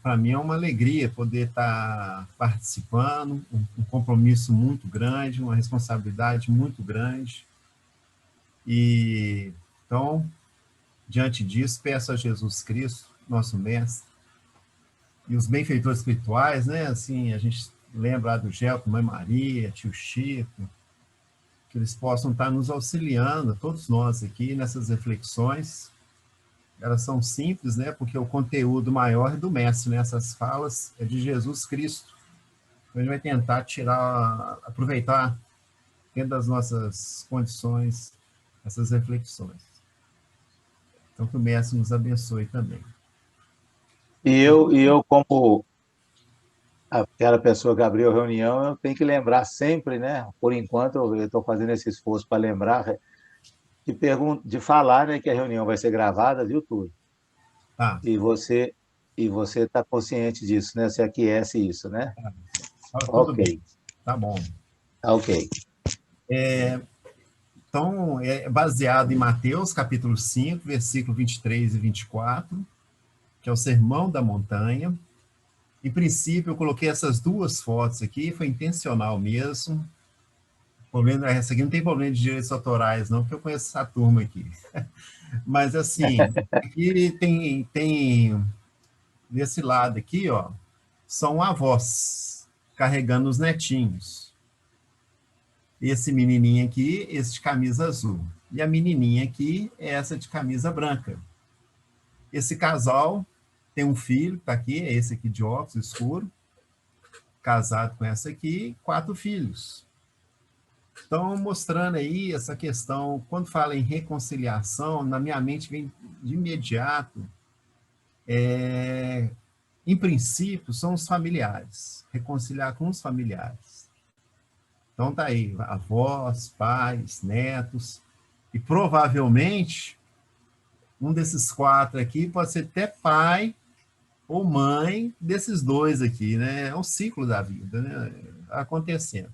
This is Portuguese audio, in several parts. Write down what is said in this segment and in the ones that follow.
para mim é uma alegria poder estar participando, um compromisso muito grande, uma responsabilidade muito grande. E então, diante disso, peço a Jesus Cristo, nosso mestre, e os benfeitores espirituais, né? Assim, a gente lembra lá do Gelton, Mãe Maria, tio Chico, que eles possam estar nos auxiliando, todos nós aqui, nessas reflexões. Elas são simples, né? Porque o conteúdo maior é do mestre, né? Essas falas é de Jesus Cristo. Então, a gente vai tentar aproveitar, dentro das nossas condições, essas reflexões. Então, que o mestre nos abençoe também. E eu como aquela pessoa que abriu a reunião, eu tenho que lembrar sempre, né? Por enquanto, eu estou fazendo esse esforço para lembrar de falar, né, que a reunião vai ser gravada, viu, Túlio? Tá, E você e você está consciente disso, né? Você aquece isso, né? tudo Ok, bem, tá bom. tá ok. Então, é baseado em Mateus, capítulo 5, versículo 23 e 24, que é o Sermão da Montanha. Em princípio, eu coloquei essas duas fotos aqui, foi intencional mesmo. Essa aqui não tem problema de direitos autorais, não, porque eu conheço essa turma aqui. Mas, assim, aqui tem desse lado aqui, ó, são avós carregando os netinhos. Esse menininho aqui, esse de camisa azul. E a menininha aqui é essa de camisa branca. Esse casal tem um filho, está aqui, é esse aqui de óculos escuro, casado com essa aqui, 4 filhos. Então, mostrando aí essa questão, quando fala em reconciliação, na minha mente vem de imediato, em princípio, são os familiares, reconciliar com os familiares. Então, tá aí, avós, pais, netos, e provavelmente, um desses 4 aqui pode ser até pai ou mãe desses 2 aqui, né? É um ciclo da vida, né? Acontecendo.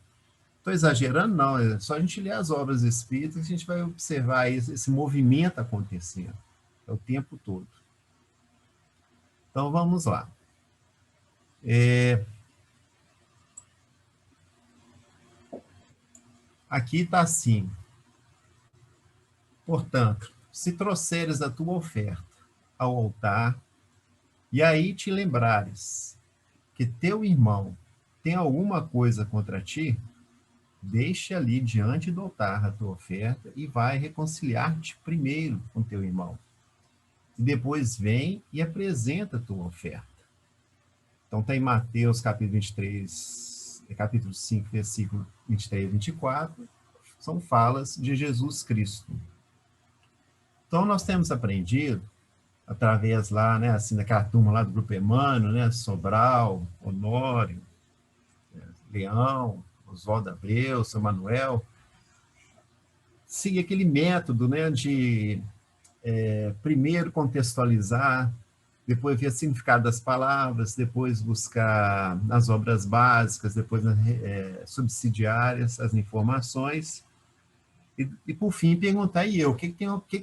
Estou exagerando? Não, é só a gente ler as obras espíritas que a gente vai observar esse movimento acontecendo. É o tempo todo. Então, vamos lá. Aqui está assim. Portanto, se trouxeres a tua oferta ao altar, e aí te lembrares que teu irmão tem alguma coisa contra ti, deixa ali diante do altar a tua oferta e vai reconciliar-te primeiro com teu irmão. E depois vem e apresenta a tua oferta. Então está em Mateus capítulo 23, capítulo 5, versículo 23 e 24, são falas de Jesus Cristo. Então nós temos aprendido, através lá, né, assim, daquela turma lá do Grupo Emmanuel, né, Sobral, Honório, Leão, Oswaldo Abreu, São Manuel, seguir aquele método, né, de primeiro contextualizar, depois ver o significado das palavras, depois buscar nas obras básicas, depois nas subsidiárias as informações, e por fim perguntar, e eu, o que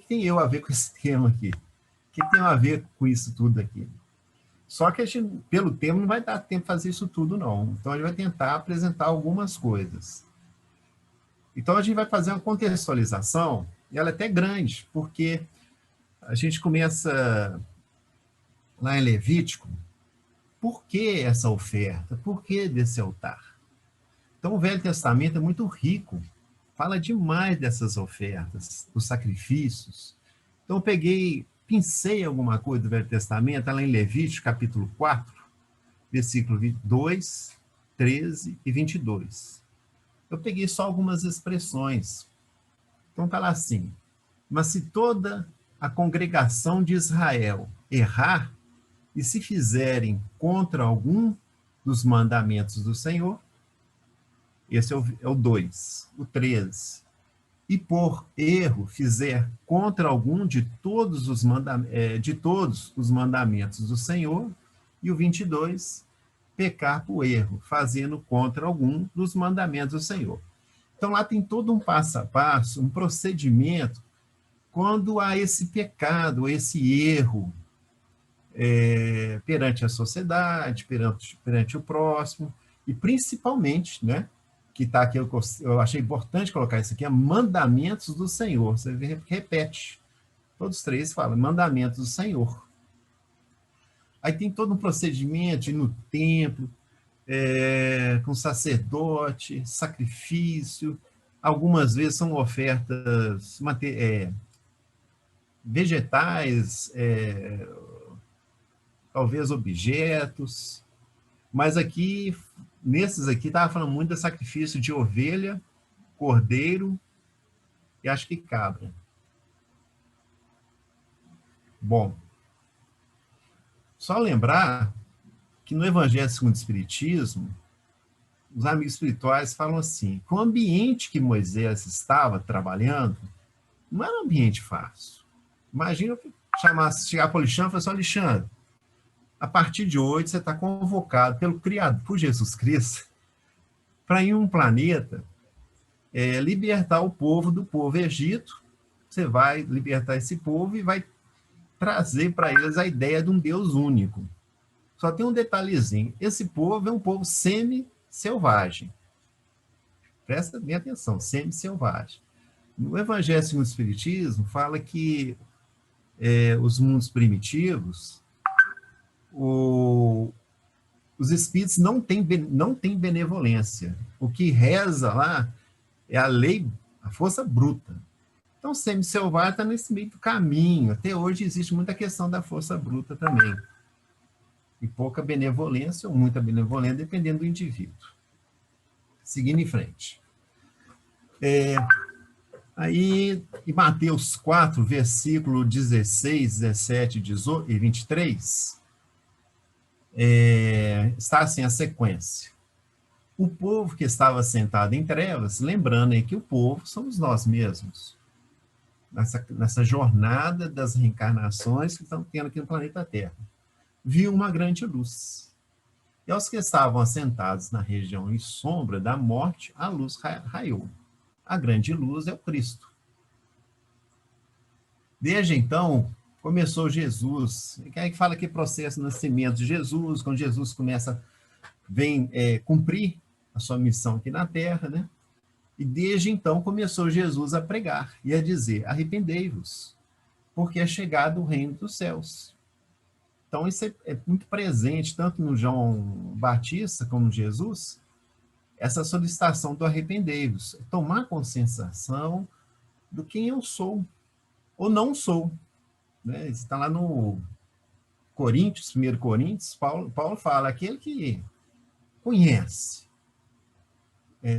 tem eu a ver com esse tema aqui? O que tem a ver com isso tudo aqui? Só que a gente, pelo tempo, não vai dar tempo de fazer isso tudo, não. Então, a gente vai tentar apresentar algumas coisas. Então, a gente vai fazer uma contextualização, e ela é até grande, porque a gente começa lá em Levítico, por que essa oferta? Por que desse altar? Então, o Velho Testamento é muito rico, fala demais dessas ofertas, dos sacrifícios. Então, eu pincei alguma coisa do Velho Testamento, lá em Levítico, capítulo 4, versículo 22, 13 e 22. Eu peguei só algumas expressões. Então, está lá assim, mas se toda a congregação de Israel errar, e se fizerem contra algum dos mandamentos do Senhor, esse é o 2. O 13. E por erro fizer contra algum de todos os mandamentos do Senhor, e o 22, pecar por erro, fazendo contra algum dos mandamentos do Senhor. Então lá tem todo um passo a passo, um procedimento, quando há esse pecado, esse erro, perante a sociedade, perante o próximo, e principalmente, né, que está aqui, eu achei importante colocar isso aqui, é mandamentos do Senhor. Você repete, todos três falam, mandamentos do Senhor. Aí tem todo um procedimento de ir no templo, com sacerdote, sacrifício, algumas vezes são ofertas vegetais, talvez objetos, mas aqui, nesses aqui, estava falando muito do sacrifício de ovelha, cordeiro e acho que cabra. Bom, só lembrar que no Evangelho segundo o Espiritismo, os amigos espirituais falam assim, que o ambiente que Moisés estava trabalhando não era um ambiente fácil. Imagina eu chegar para o Alexandre e falar assim, Alexandre, a partir de hoje você está convocado pelo Criador, por Jesus Cristo, para ir em um planeta libertar o povo do povo Egito. Você vai libertar esse povo e vai trazer para eles a ideia de um Deus único. Só tem um detalhezinho. Esse povo é um povo semi-selvagem. Presta bem atenção, semi-selvagem. No Evangelho segundo o Espiritismo, fala que os mundos primitivos, os espíritos não têm benevolência. O que reza lá é a lei, a força bruta. Então, semi-selvagem está nesse meio do caminho. Até hoje existe muita questão da força bruta também. E pouca benevolência ou muita benevolência, dependendo do indivíduo. Seguindo em frente. Aí, em Mateus 4, versículo 16, 17 18, e 23, está assim a sequência. O povo que estava sentado em trevas, lembrando aí que o povo somos nós mesmos, nessa jornada das reencarnações que estão tendo aqui no planeta Terra, viu uma grande luz. E aos que estavam assentados na região em sombra da morte, a luz raiou. A grande luz é o Cristo. Desde então, começou Jesus. Quem é que fala que processo de nascimento de Jesus, quando Jesus vem cumprir a sua missão aqui na Terra, né? E desde então começou Jesus a pregar e a dizer, arrependei-vos, porque é chegado o reino dos céus. Então isso é muito presente, tanto no João Batista como no Jesus, essa solicitação do arrependei-vos, tomar conscientização do quem eu sou, ou não sou. Né? Está lá no Coríntios, 1 Coríntios, Paulo fala, aquele que conhece,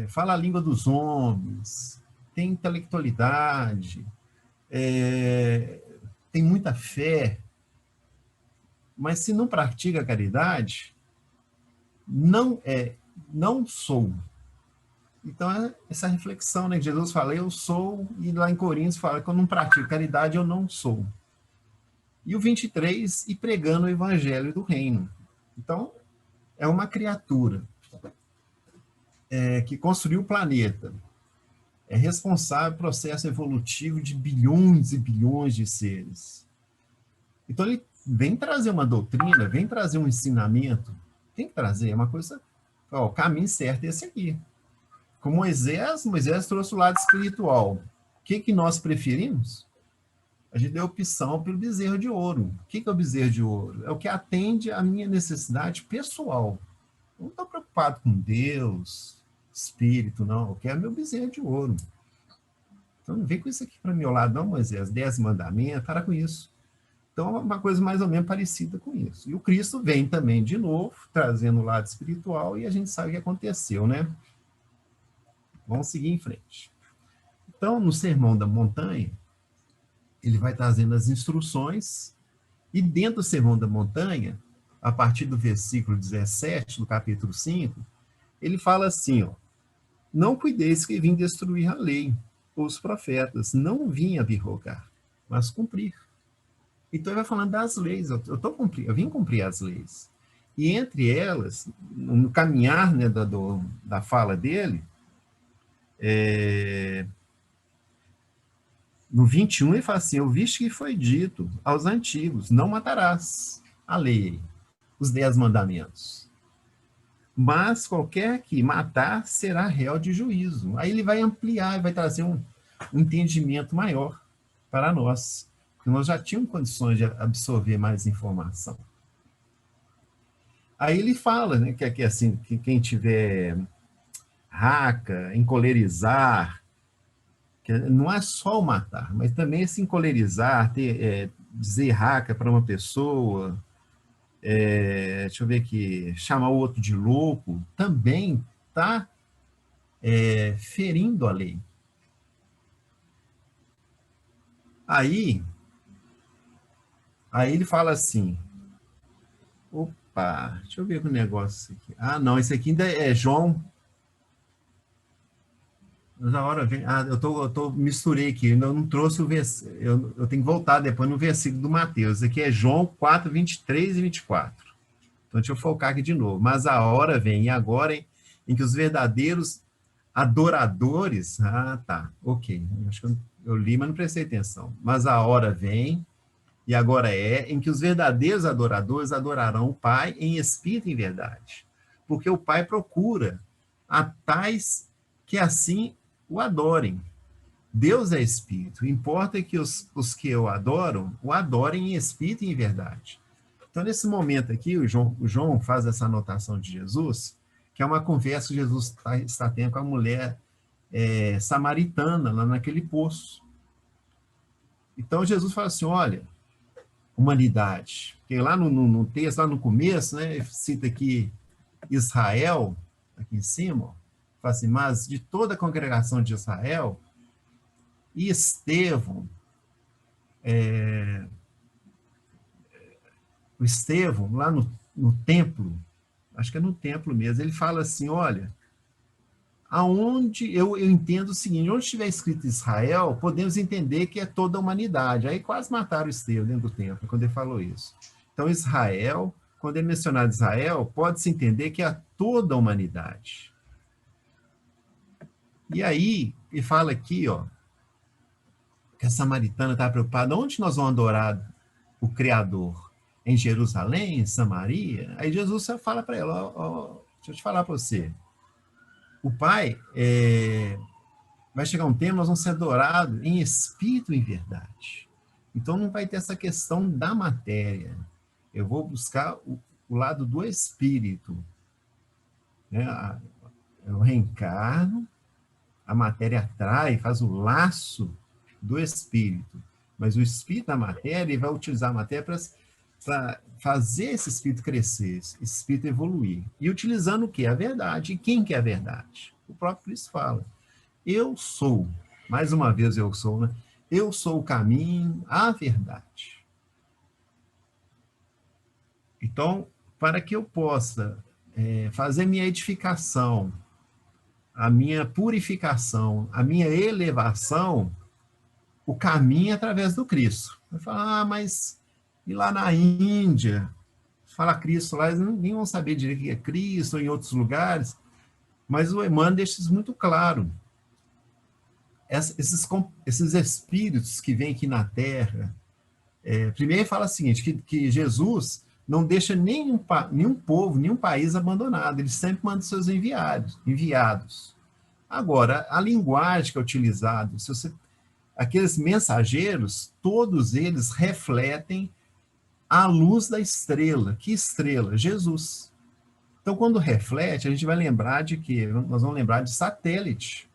fala a língua dos homens, tem intelectualidade, tem muita fé, mas se não pratica a caridade, não sou. Então, essa reflexão, né, que Jesus fala, eu sou, e lá em Coríntios fala que eu não pratico caridade, eu não sou. E o 23, e pregando o evangelho do reino. Então, é uma criatura que construiu o planeta, é responsável pelo processo evolutivo de bilhões e bilhões de seres. Então, ele vem trazer uma doutrina, vem trazer um ensinamento, tem que trazer uma coisa, o caminho certo é esse aqui. Com Moisés trouxe o lado espiritual. O que nós preferimos? A gente deu opção pelo bezerro de ouro. O que é o bezerro de ouro? É o que atende à minha necessidade pessoal. Eu não estou preocupado com Deus, espírito, não. Eu quero meu bezerro de ouro. Então não vem com isso aqui para meu lado, não, Moisés. 10 mandamentos, para com isso. Então é uma coisa mais ou menos parecida com isso. E o Cristo vem também de novo, trazendo o lado espiritual, e a gente sabe o que aconteceu, né? Vamos seguir em frente. Então, no Sermão da Montanha, ele vai trazendo as instruções, e dentro do Sermão da Montanha, a partir do versículo 17, do capítulo 5, ele fala assim, ó, não cuideis que vim destruir a lei, ou os profetas, não vim abrogar, mas cumprir. Então, ele vai falando das leis, eu vim cumprir as leis. E entre elas, no caminhar, né, da fala dele, no 21 ele fala assim, ouviste que foi dito aos antigos, não matarás. a lei, os 10 mandamentos. Mas qualquer que matar será réu de juízo. Aí ele vai ampliar, vai trazer um entendimento maior para nós, porque nós já tínhamos condições de absorver mais informação. Aí ele fala, né, que assim, que quem tiver raca, encolerizar, que não é só o matar, mas também esse encolerizar, dizer raca para uma pessoa, deixa eu ver aqui, chamar o outro de louco, também está ferindo a lei. Aí ele fala assim, opa, deixa eu ver o negócio aqui. Ah, não, esse aqui ainda é João. Na hora vem. Ah, misturei aqui, eu não trouxe o versículo. Eu tenho que voltar depois no versículo do Mateus. Aqui é João 4, 23 e 24. Então, deixa eu focar aqui de novo. Mas a hora vem, e agora, em que os verdadeiros adoradores. Ah, tá, ok. Acho que eu li, mas não prestei atenção. Mas a hora vem, e agora em que os verdadeiros adoradores adorarão o Pai em espírito e em verdade. Porque o Pai procura a tais que assim o adorem. Deus é espírito. Importa que os que o adorem em espírito e em verdade. Então, nesse momento aqui, o João faz essa anotação de Jesus, que é uma conversa que Jesus está tendo com a mulher samaritana, lá naquele poço. Então, Jesus fala assim, olha, humanidade, porque lá no texto, lá no começo, né, cita aqui Israel, aqui em cima, fala assim, mas de toda a congregação de Israel, e Estevão, o Estevão, lá no templo, acho que é no templo mesmo, ele fala assim, olha, aonde eu entendo o seguinte, onde estiver escrito Israel, podemos entender que é toda a humanidade. Aí quase mataram o Estevão dentro do templo, quando ele falou isso. Então, Israel, quando é mencionado Israel, pode-se entender que é toda a humanidade. E aí, ele fala aqui, ó, que a samaritana está preocupada, onde nós vamos adorar o Criador? Em Jerusalém, em Samaria? Aí Jesus fala para ela, deixa eu te falar para você, o Pai vai chegar um tempo, nós vamos ser adorados em espírito e em verdade. Então não vai ter essa questão da matéria. Eu vou buscar o lado do espírito. Né? Eu reencarno, a matéria atrai, faz o laço do espírito. Mas o espírito da matéria, ele vai utilizar a matéria para fazer esse espírito crescer, esse espírito evoluir. E utilizando o quê? A verdade. E quem que é a verdade? O próprio Cristo fala. Eu sou, mais uma vez eu sou, né? Eu sou o caminho, a verdade. Então, para que eu possa fazer minha edificação, a minha purificação, a minha elevação, o caminho é através do Cristo. Vai falar, mas e lá na Índia? Fala Cristo lá, eles nem vão saber direito o que é Cristo, ou em outros lugares, mas o Emmanuel deixa isso muito claro. Esses espíritos que vêm aqui na Terra, primeiro ele fala o seguinte, que Jesus não deixa nenhum povo, nenhum país abandonado, ele sempre manda seus enviados. Agora, a linguagem que é utilizada, aqueles mensageiros, todos eles refletem a luz da estrela. Que estrela? Jesus. Então, quando reflete, a gente vai lembrar de quê? Nós vamos lembrar de satélite.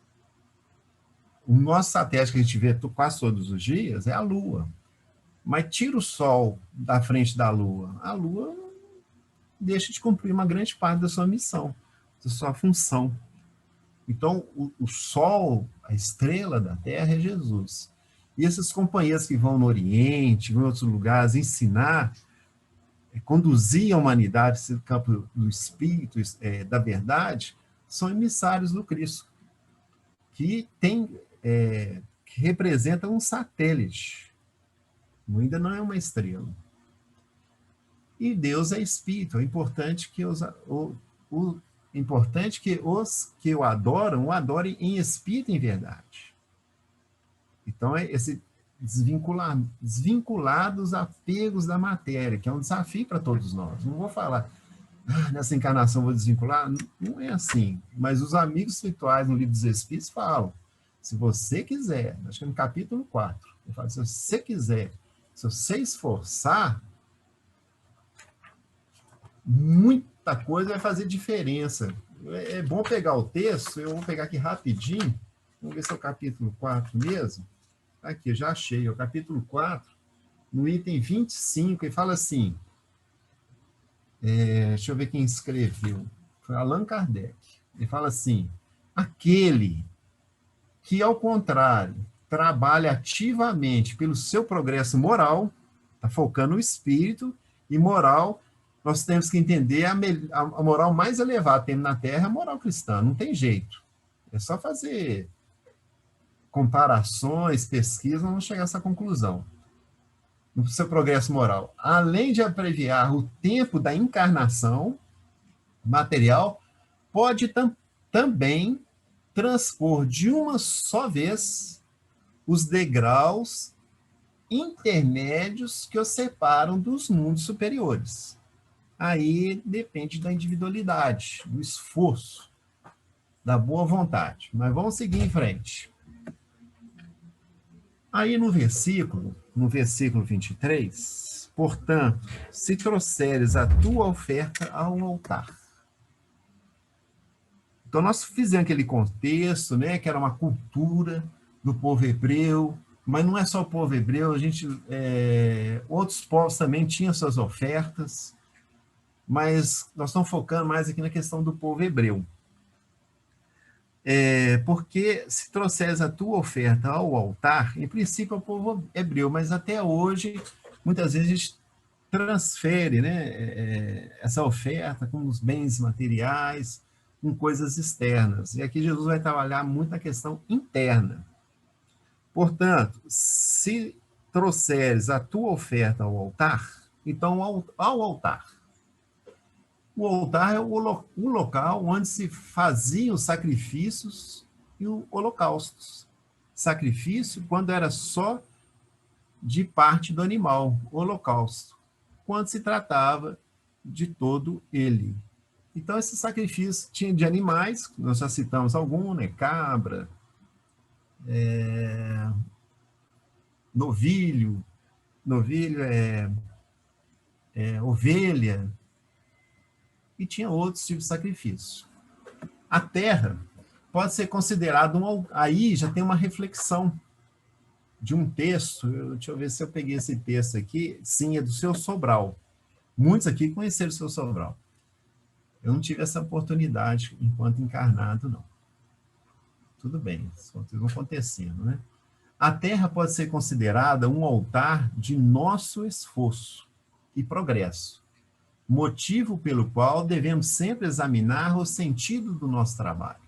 O nosso satélite que a gente vê quase todos os dias é a Lua. Mas tira o Sol da frente da Lua. A Lua deixa de cumprir uma grande parte da sua missão, da sua função. Então, o Sol, a estrela da Terra, é Jesus. E esses companheiros que vão no Oriente, vão em outros lugares, ensinar, conduzir a humanidade no campo do Espírito, da verdade, são emissários do Cristo, que representa um satélite. Ainda não é uma estrela. E Deus é Espírito. É importante que os que o adoram, o adorem em espírito e em verdade. Então, desvincular dos apegos da matéria, que é um desafio para todos nós. Não vou falar, nessa encarnação vou desvincular, não é assim. Mas os amigos espirituais no Livro dos Espíritos falam, se você quiser, acho que é no capítulo 4, ele fala, se você quiser, se você esforçar, muita coisa vai fazer diferença. É bom pegar o texto, eu vou pegar aqui rapidinho, vamos ver se é o capítulo 4 mesmo. Aqui, eu já achei, o capítulo 4, no item 25, ele fala assim, deixa eu ver quem escreveu, foi Allan Kardec. Ele fala assim, aquele que, ao contrário, trabalha ativamente pelo seu progresso moral, está focando no espírito, e moral, nós temos que entender a moral mais elevada que tem na Terra, é a moral cristã, não tem jeito. É só fazer comparações, pesquisas, vamos chegar a essa conclusão. No seu progresso moral, além de abreviar o tempo da encarnação material, pode também transpor de uma só vez os degraus intermédios que os separam dos mundos superiores. Aí depende da individualidade, do esforço, da boa vontade. Mas vamos seguir em frente. Aí no versículo 23, portanto, se trouxeres a tua oferta ao altar. Então nós fizemos aquele contexto, né, que era uma cultura do povo hebreu, mas não é só o povo hebreu, outros povos também tinham suas ofertas, mas nós estamos focando mais aqui na questão do povo hebreu. Porque se trouxeres a tua oferta ao altar, em princípio é o povo hebreu, mas até hoje, muitas vezes a gente transfere, né, essa oferta com os bens materiais, com coisas externas. E aqui Jesus vai trabalhar muito na questão interna. Portanto, se trouxeres a tua oferta ao altar, então ao altar. O altar é o local onde se faziam os sacrifícios e os holocaustos. Sacrifício quando era só de parte do animal, holocausto, quando se tratava de todo ele. Então, esse sacrifício tinha de animais, nós já citamos algum, né? Cabra, novilho ovelha, e tinha outros tipos de sacrifício. A terra pode ser considerada aí já tem uma reflexão de um texto, deixa eu ver se eu peguei esse texto aqui, sim, é do Seu Sobral. Muitos aqui conheceram o Seu Sobral. Eu não tive essa oportunidade enquanto encarnado, não. Tudo bem, as coisas vão acontecendo, né? A terra pode ser considerada um altar de nosso esforço e progresso, motivo pelo qual devemos sempre examinar o sentido do nosso trabalho.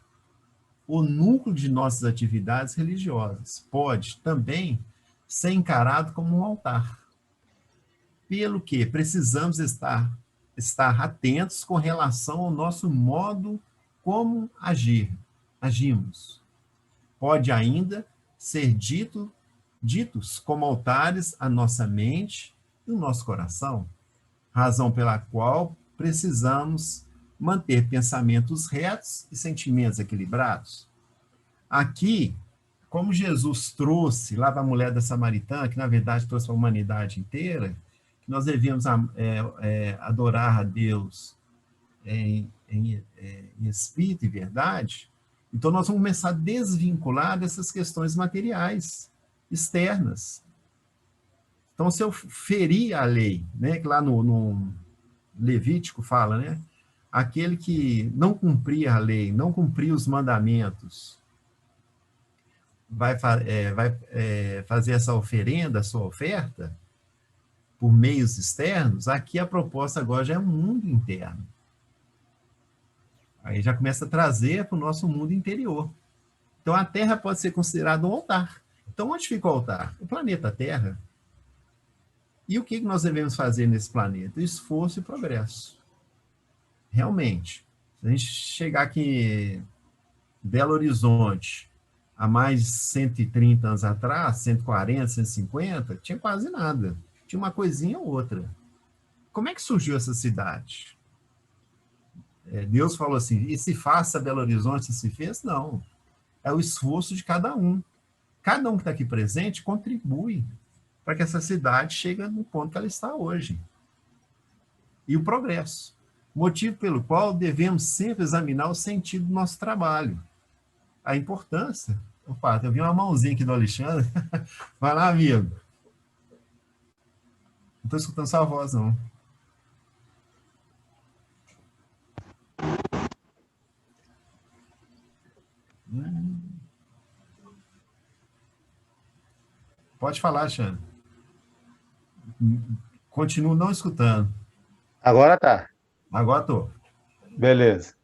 O núcleo de nossas atividades religiosas pode também ser encarado como um altar, pelo que precisamos estar atentos com relação ao nosso modo como agimos. Pode ainda ser ditos como altares a nossa mente e o nosso coração, razão pela qual precisamos manter pensamentos retos e sentimentos equilibrados. Aqui, como Jesus trouxe lá para a mulher da Samaritana, que na verdade trouxe para a humanidade inteira, que nós devíamos adorar a Deus em espírito e verdade, então nós vamos começar a desvincular dessas questões materiais, externas. Então, se eu ferir a lei, né, que lá no Levítico fala, né, aquele que não cumpria a lei, não cumpria os mandamentos, vai fazer essa oferenda, a sua oferta, por meios externos, aqui a proposta agora já é um mundo interno. Aí já começa a trazer para o nosso mundo interior. Então, a Terra pode ser considerada um altar. Então, onde fica o altar? O planeta Terra. E o que nós devemos fazer nesse planeta? Esforço e progresso. Realmente. Se a gente chegar aqui em Belo Horizonte há mais de 130 anos atrás, 140, 150, tinha quase nada. Tinha uma coisinha ou outra. Como é que surgiu essa cidade? Deus falou assim, e se faça Belo Horizonte, se fez? Não. É o esforço de cada um. Cada um que está aqui presente contribui para que essa cidade chegue no ponto que ela está hoje. E o progresso. Motivo pelo qual devemos sempre examinar o sentido do nosso trabalho. A importância. Opa, eu vi uma mãozinha aqui do Alexandre. Vai lá, amigo. Não estou escutando sua voz, não. Pode falar, Alexandre. Continuo não escutando. Agora tá. Agora estou. Beleza.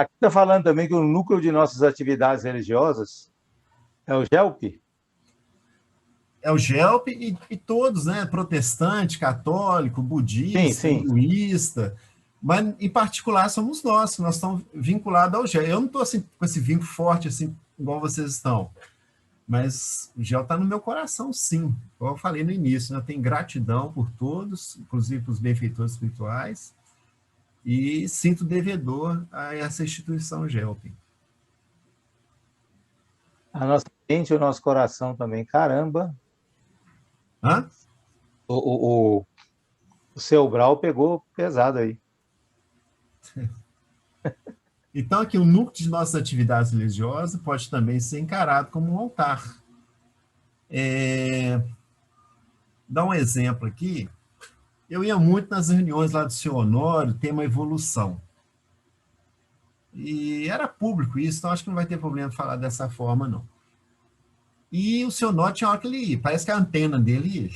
Aqui está falando também que o núcleo de nossas atividades religiosas é o GELP? É o GELP e todos, né? Protestante, católico, Sim, budista, sim. hinduísta, mas em particular somos nós estamos vinculados ao GELP. Eu não estou assim, com esse vínculo forte, assim, igual vocês estão, mas o GELP está no meu coração, sim. Como eu falei no início, né? Eu tenho gratidão por todos, inclusive para os benfeitores espirituais, e sinto devedor a essa instituição GELP. A nossa mente e o nosso coração também. Caramba! Hã? O seu Brau pegou pesado aí. Então, aqui, o núcleo de nossas atividades religiosas pode também ser encarado como um altar. Dar um exemplo aqui, eu ia muito nas reuniões lá do seu Honório, tema evolução. E era público isso, então acho que não vai ter problema falar dessa forma, não. E o seu Honório tinha hora que ele, parece que a antena dele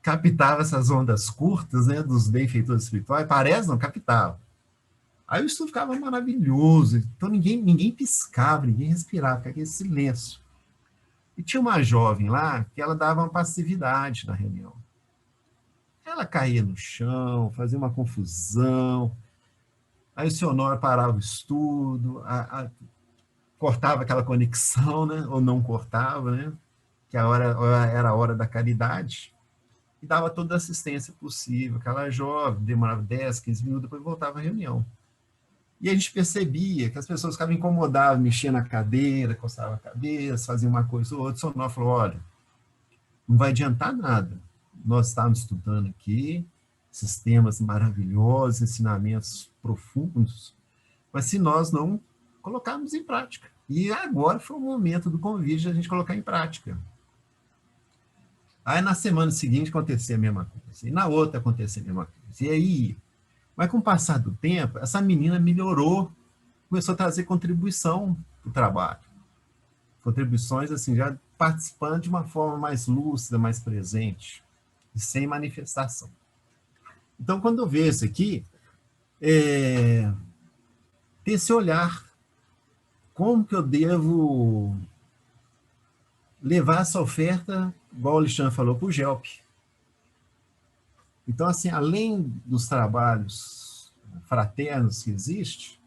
captava essas ondas curtas, né, dos benfeitores espirituais, parece, não, captava. Aí o estudo ficava maravilhoso, então ninguém piscava, ninguém respirava, ficava aquele silêncio. E tinha uma jovem lá que ela dava uma passividade na reunião. Ela caía no chão, fazia uma confusão. Aí o seu Honório parava o estudo, cortava aquela conexão, né? Ou não cortava, né? Que a hora era a hora da caridade. E dava toda a assistência possível. Aquela jovem demorava 10, 15 minutos, depois voltava à reunião. E a gente percebia que as pessoas ficavam incomodadas, mexiam na cadeira, coçavam a cabeça, faziam uma coisa ou outra. O seu Honório falou, olha, não vai adiantar nada. Nós estamos estudando aqui esses temas maravilhosos, ensinamentos profundos, mas se nós não colocarmos em prática. E agora foi o momento do convite de a gente colocar em prática. Aí na semana seguinte acontecia a mesma coisa, e na outra acontecia a mesma coisa. E aí, mas com o passar do tempo, essa menina melhorou, começou a trazer contribuição para o trabalho. Contribuições, assim, já participando de uma forma mais lúcida, mais presente, e sem manifestação. Então, quando eu vejo isso aqui, ter esse olhar, como que eu devo levar essa oferta, igual o Alexandre falou, para o GELP. Então, assim, além dos trabalhos fraternos que existem,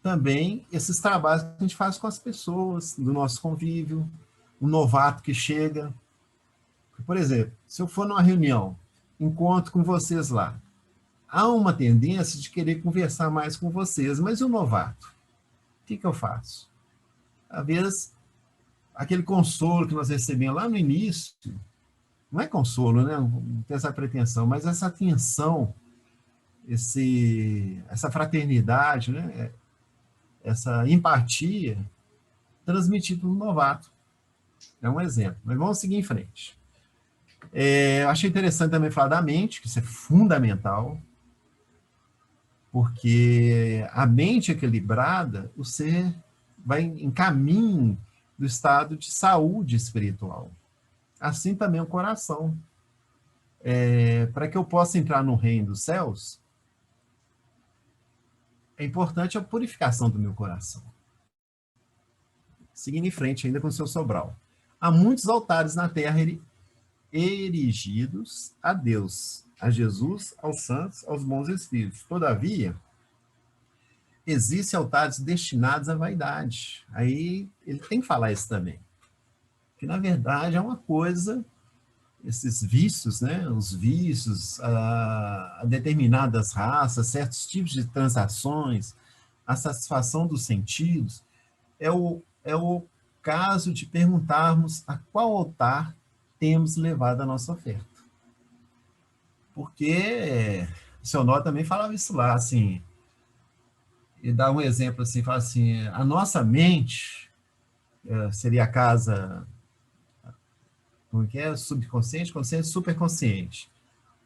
também esses trabalhos que a gente faz com as pessoas, do nosso convívio, um novato que chega. Por exemplo, se eu for numa reunião, encontro com vocês lá, há uma tendência de querer conversar mais com vocês, mas e o novato? O que eu faço? Às vezes, aquele consolo que nós recebemos lá no início, não é consolo, né? Não tem essa pretensão, mas essa atenção, essa fraternidade, né? Essa empatia transmitida para o novato. É um exemplo. Mas vamos seguir em frente. Eu achei interessante também falar da mente, que isso é fundamental, porque a mente equilibrada, o ser vai em caminho do estado de saúde espiritual. Assim também o coração. Para que eu possa entrar no reino dos céus, é importante a purificação do meu coração. Seguindo em frente ainda com o seu Sobral. Há muitos altares na terra erigidos a Deus, a Jesus, aos santos, aos bons espíritos. Todavia, existem altares destinados à vaidade. Aí ele tem que falar isso também. Que, na verdade, é uma coisa, esses vícios, né? Os vícios, a determinadas raças, certos tipos de transações, a satisfação dos sentidos, é o caso de perguntarmos a qual altar temos levado a nossa oferta. Porque o seu Nó também falava isso lá, assim, e dá um exemplo assim, fala assim, a nossa mente seria a casa, como que é? Subconsciente, consciente, superconsciente.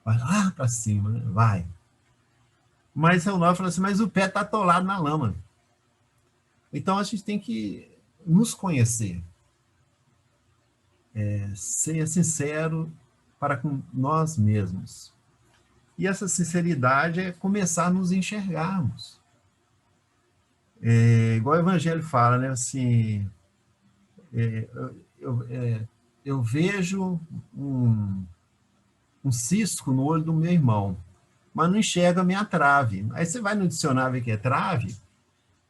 Vai lá para cima, né? Vai. Mas seu Nó fala assim, mas o pé está atolado na lama. Então a gente tem que nos conhecer, ser sincero para com nós mesmos. E essa sinceridade é começar a nos enxergarmos. Igual o Evangelho fala, né? Assim, eu vejo um cisco no olho do meu irmão, mas não enxerga a minha trave. Aí você vai no dicionário ver que é trave,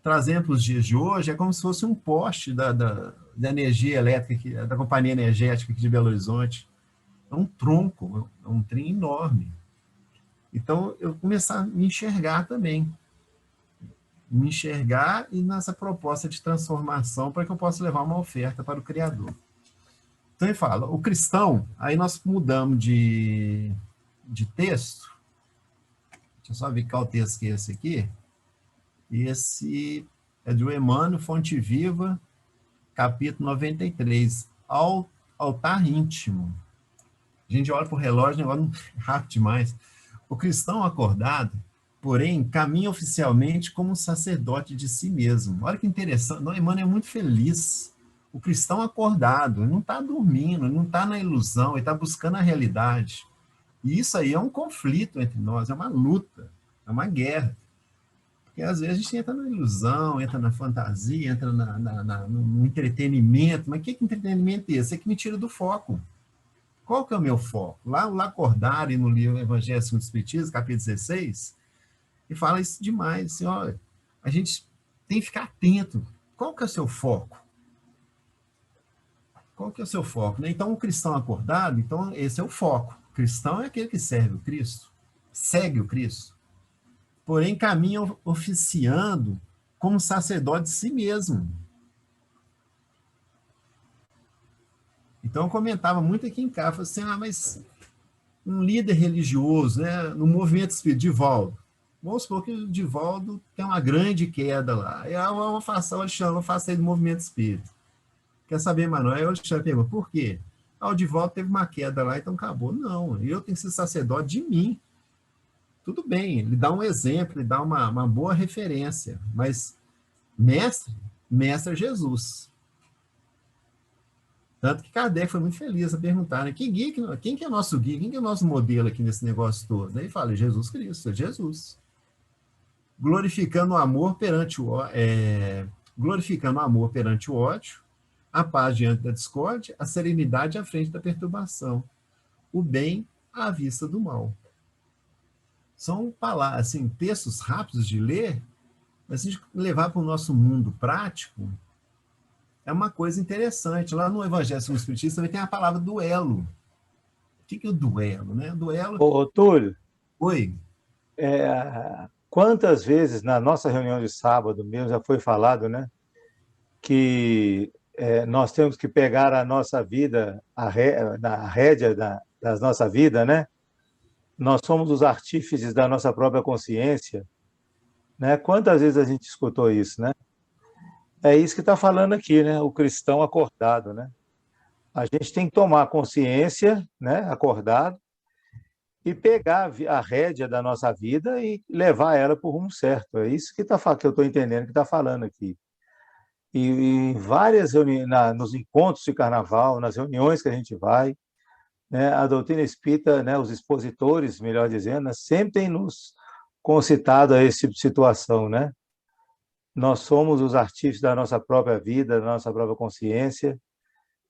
trazendo para os dias de hoje, é como se fosse um poste da energia elétrica, da Companhia Energética aqui de Belo Horizonte. É um tronco, é um trem enorme. Então, eu começar a me enxergar também. Me enxergar e nessa proposta de transformação para que eu possa levar uma oferta para o Criador. Então, ele fala, o cristão, aí nós mudamos de texto. Deixa eu só ver qual texto que é esse aqui. Esse é do Emmanuel, Fonte Viva, capítulo 93, altar íntimo. A gente olha para o relógio, o negócio rápido demais. O cristão acordado, porém, caminha oficialmente como um sacerdote de si mesmo. Olha que interessante. O Emmanuel é muito feliz. O cristão acordado, ele não está dormindo, ele não está na ilusão, ele está buscando a realidade. E isso aí é um conflito entre nós, é uma luta, é uma guerra. Porque às vezes a gente entra na ilusão, entra na fantasia, entra no entretenimento. Mas que entretenimento é esse? É que me tira do foco. Qual que é o meu foco? Lá Acordar, no livro Evangelho segundo o Espiritismo, capítulo 16, e fala isso demais. Assim, olha, a gente tem que ficar atento. Qual que é o seu foco? Qual que é o seu foco? Né? Então, o cristão acordado, então esse é o foco. O cristão é aquele que serve o Cristo, segue o Cristo, porém caminha oficiando como sacerdote de si mesmo. Então, eu comentava muito aqui em casa, assim, mas um líder religioso, né, no movimento espírita, Divaldo, vamos supor que o Divaldo tem uma grande queda lá, e eu vou afastar ele do movimento espírita. Quer saber, mano? Aí o Alexandre pergunta, por quê? O Divaldo teve uma queda lá, então acabou. Não, eu tenho que ser sacerdote de mim. Tudo bem, ele dá um exemplo, ele dá uma boa referência, mas mestre é Jesus. Tanto que Kardec foi muito feliz a perguntar, né? Quem que é nosso guia? Quem que é nosso modelo aqui nesse negócio todo? Aí ele fala, Jesus Cristo, é Jesus. Glorificando o amor perante o ódio, a paz diante da discórdia, a serenidade à frente da perturbação, o bem à vista do mal. São palavras, assim, textos rápidos de ler, mas se a gente levar para o nosso mundo prático, é uma coisa interessante. Lá no Evangelho segundo o Espiritismo também tem a palavra duelo. O que é o duelo? Né? Duelo... Ô, Túlio, Oi. Quantas vezes na nossa reunião de sábado mesmo já foi falado, né, que nós temos que pegar a nossa vida, a rédea da nossa vida, né? Nós somos os artífices da nossa própria consciência, né? Quantas vezes a gente escutou isso, né? É isso que está falando aqui, né? O cristão acordado, né? A gente tem que tomar consciência, né? Acordado, e pegar a rédea da nossa vida e levar ela para o rumo certo. É isso que eu estou entendendo que está falando aqui. E em várias reuniões, nos encontros de carnaval, nas reuniões que a gente vai, né, a doutrina espírita, né, os expositores, melhor dizendo, né, sempre têm nos concitado a esse tipo de situação, né? Nós somos os artífices da nossa própria vida, da nossa própria consciência,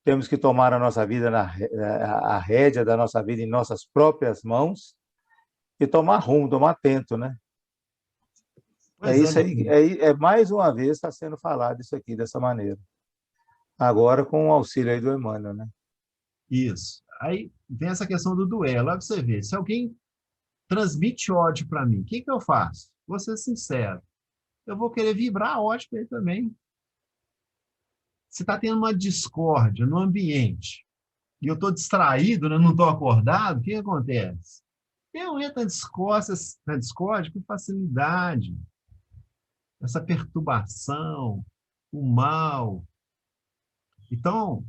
temos que tomar a nossa vida, a rédea da nossa vida em nossas próprias mãos e tomar rumo, tomar atento, né? É Pois é, isso meu aí, amigo. mais uma vez está sendo falado isso aqui dessa maneira. Agora com o auxílio aí do Emmanuel, né? Isso. Aí vem essa questão do duelo. Olha pra você ver. Se alguém transmite ódio para mim, o que que eu faço? Vou ser sincero. Eu vou querer vibrar ódio para ele também. Se está tendo uma discórdia no ambiente e eu estou distraído, né, não estou acordado, o que acontece? Eu entro na discórdia com facilidade. Essa perturbação, o mal. Então,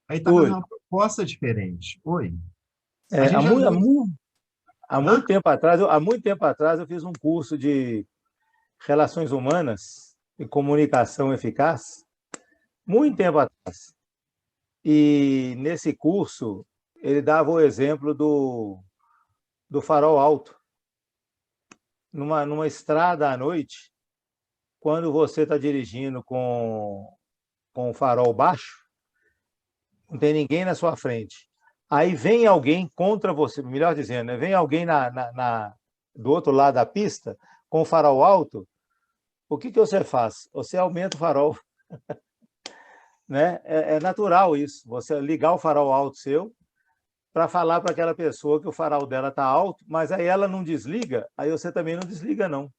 aí está dando Túlio, uma proposta diferente. Oi. A é, gente já viu. há Hã? muito tempo atrás, há muito tempo atrás eu fiz um curso de Relações Humanas e Comunicação Eficaz, muito tempo atrás. E nesse curso ele dava o exemplo do farol alto. Numa estrada à noite, quando você está dirigindo com o farol baixo, não tem ninguém na sua frente. Aí vem alguém contra você, melhor dizendo, né? Vem alguém do outro lado da pista com o farol alto, o que você faz? Você aumenta o farol, né? É natural isso, você ligar o farol alto seu para falar para aquela pessoa que o farol dela está alto, mas aí ela não desliga, aí você também não desliga, não.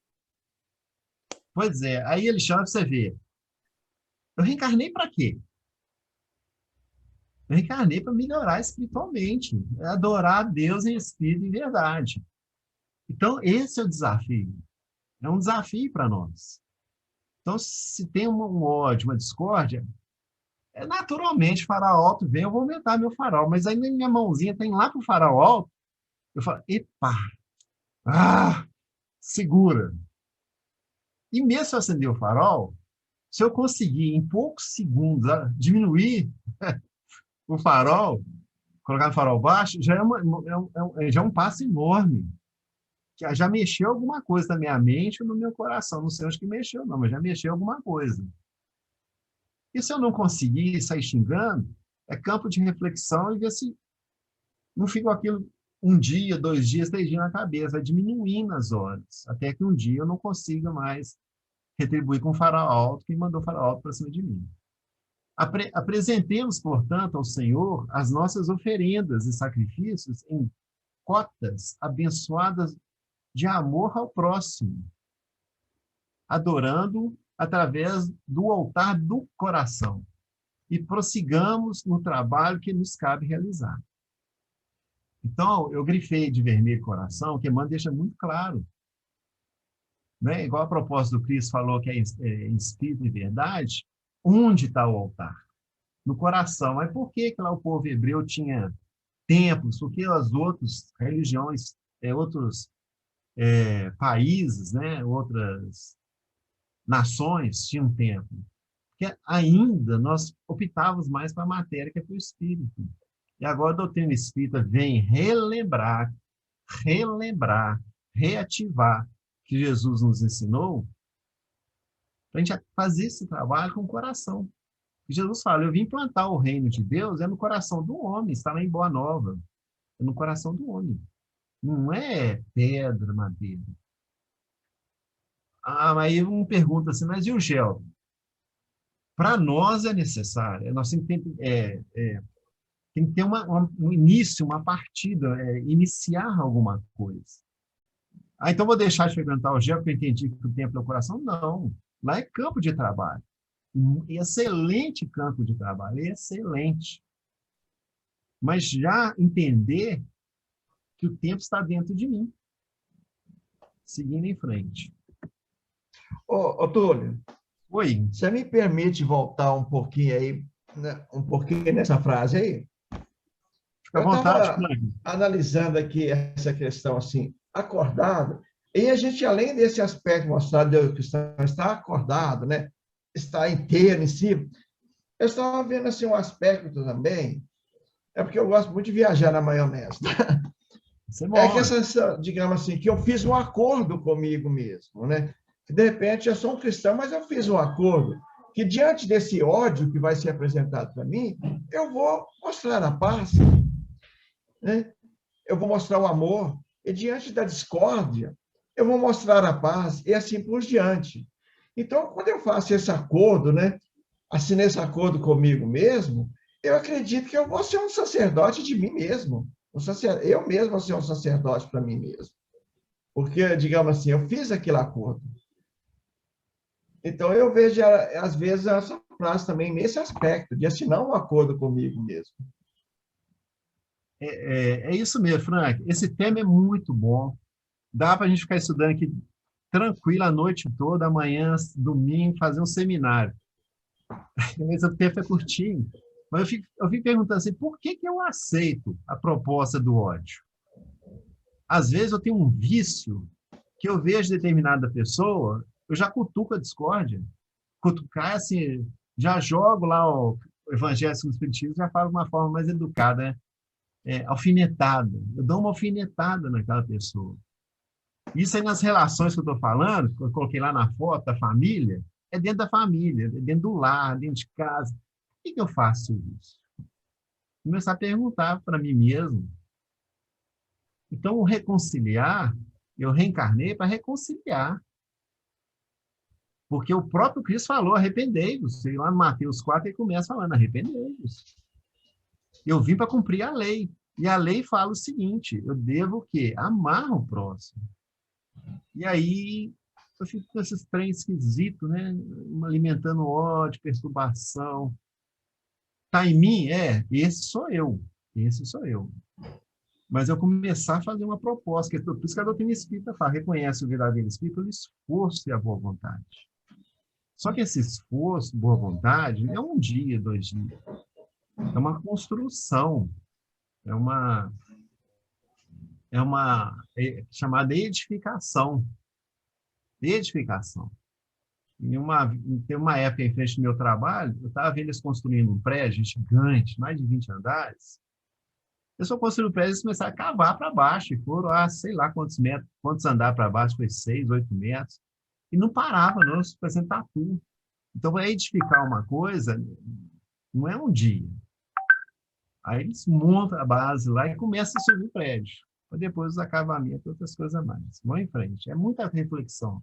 Pois é. Aí ele chama para você ver. Eu reencarnei para quê? Eu reencarnei para melhorar espiritualmente, adorar a Deus em espírito e verdade. Então, esse é o desafio. É um desafio para nós. Então, se tem um ódio, uma discórdia, naturalmente, farol alto vem, eu vou aumentar meu farol. Mas aí minha mãozinha tem lá para o farol alto, eu falo, epa, segura. E mesmo se eu acender o farol, se eu conseguir, em poucos segundos, diminuir o farol, colocar no farol baixo, já é um passo enorme. Que já mexeu alguma coisa na minha mente ou no meu coração. Não sei onde que mexeu, não, mas já mexeu alguma coisa. E se eu não conseguir sair xingando, é campo de reflexão e ver se não fica aquilo um dia, 2 dias, 3 dias na cabeça, vai diminuindo as horas, até que um dia eu não consiga mais retribuir com o farol alto quem mandou o farol alto para cima de mim. Apresentemos, portanto, ao Senhor as nossas oferendas e sacrifícios em cotas abençoadas de amor ao próximo, adorando através do altar do coração. E prossigamos no trabalho que nos cabe realizar. Então, eu grifei de vermelho coração, que Emmanuel deixa muito claro. Né? Igual a proposta do Cristo falou que é em espírito e verdade, onde está o altar? No coração. Mas por que lá o povo hebreu tinha templos? Por que as outras religiões, outros países, né? Outras nações tinham templo? Porque ainda nós optávamos mais para a matéria que para o espírito. E agora a doutrina espírita vem relembrar, reativar que Jesus nos ensinou para a gente fazer esse trabalho com o coração. E Jesus fala, eu vim plantar o reino de Deus é no coração do homem, está lá em Boa Nova, é no coração do homem. Não é pedra, madeira. Aí um pergunta assim, mas e o gel? Para nós é necessário, nós temos que tem que ter um início, uma partida, iniciar alguma coisa. Então vou deixar de frequentar o gel porque eu entendi que o templo é o coração? Não. Lá é campo de trabalho. Excelente campo de trabalho, excelente. Mas já entender que o tempo está dentro de mim. Seguindo em frente. Túlio, Oi. você me permite voltar um pouquinho aí, né, um pouquinho nessa frase aí? Fica à Eu vontade, estava Cláudio. analisando aqui essa questão assim, acordado, e a gente, além desse aspecto mostrado que o cristão está acordado, né, está inteiro em si, eu estava vendo assim, um aspecto também, é porque eu gosto muito de viajar na maionese, né? Isso é É que bom. essa, digamos assim, que eu fiz um acordo comigo mesmo, né? Que de repente eu sou um cristão, mas eu fiz um acordo que diante desse ódio que vai ser apresentado para mim, eu vou mostrar a paz, né? Eu vou mostrar o amor, e diante da discórdia, eu vou mostrar a paz e assim por diante. Então, quando eu faço esse acordo, né, assinei esse acordo comigo mesmo, eu acredito que eu vou ser um sacerdote de mim mesmo. Eu mesmo vou ser um sacerdote para mim mesmo. Porque, digamos assim, eu fiz aquele acordo. Então, eu vejo, às vezes, essa frase também nesse aspecto, de assinar um acordo comigo mesmo. É isso mesmo, Frank. Esse tema é muito bom. Dá para a gente ficar estudando aqui tranquilo a noite toda, amanhã, domingo, fazer um seminário. Esse tempo é curtinho. Mas eu fico perguntando assim, por que eu aceito a proposta do ódio? Às vezes eu tenho um vício que eu vejo determinada pessoa, eu já cutuco a discórdia. Cutucar, assim, já jogo lá o Evangelho segundo o Espiritismo, já falo de uma forma mais educada, né? Alfinetada. Eu dou uma alfinetada naquela pessoa. Isso aí nas relações que eu estou falando, que eu coloquei lá na foto da família, é dentro da família, é dentro do lar, dentro de casa. Por que eu faço isso? Começar a perguntar para mim mesmo. Então, o reconciliar, eu reencarnei para reconciliar. Porque o próprio Cristo falou, arrependei-vos. E lá no Mateus 4, ele começa falando, arrependei-vos. Eu vim para cumprir a lei. E a lei fala o seguinte, eu devo o quê? Amar o próximo. E aí, eu fico com esses trem esquisitos, né? Alimentando ódio, perturbação. Está em mim? Esse sou eu. Esse sou eu. Mas eu começar a fazer uma proposta, que por isso que a doutrina espírita fala, reconhece o verdadeiro espírito pelo esforço e a boa vontade. Só que esse esforço, boa vontade, não é um dia, 2 dias. É uma construção. É chamada edificação. Edificação. Tem uma época em frente do meu trabalho, eu estava vendo eles construindo um prédio gigante, mais de 20 andares. Eu só construí o prédio e começaram a cavar para baixo. E foram, sei lá quantos metros, quantos andares para baixo, foi 6, 8 metros. E não parava, não, parecendo tatu. Então, para edificar uma coisa, não é um dia. Aí eles montam a base lá e começam a subir o prédio. Para depois os acabamentos e outras coisas mais. Vão em frente. É muita reflexão.